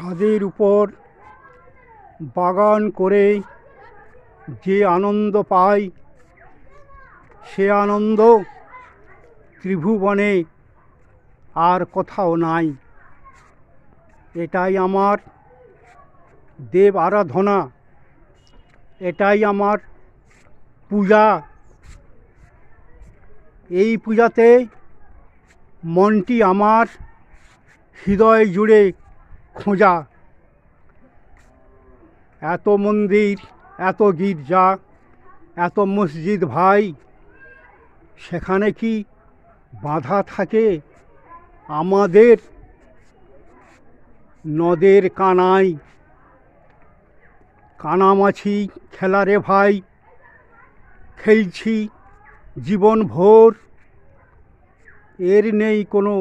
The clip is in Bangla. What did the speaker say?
ছাদের উপর বাগান করে যে আনন্দ পাই, সে আনন্দ ত্রিভুবনে আর কোথাও নাই। এটাই আমার দেব আরাধনা, এটাই আমার পূজা। এই পূজাতে মনটি আমার হৃদয় জুড়ে খোঁজা। এত মন্দির, এত গির্জা, এত মসজিদ ভাই, সেখানে কি বাধা থাকে আমাদের নদের কানায়? কানামাছি খেলা রে ভাই, খেলছি জীবন ভোর, এর নেই কোনো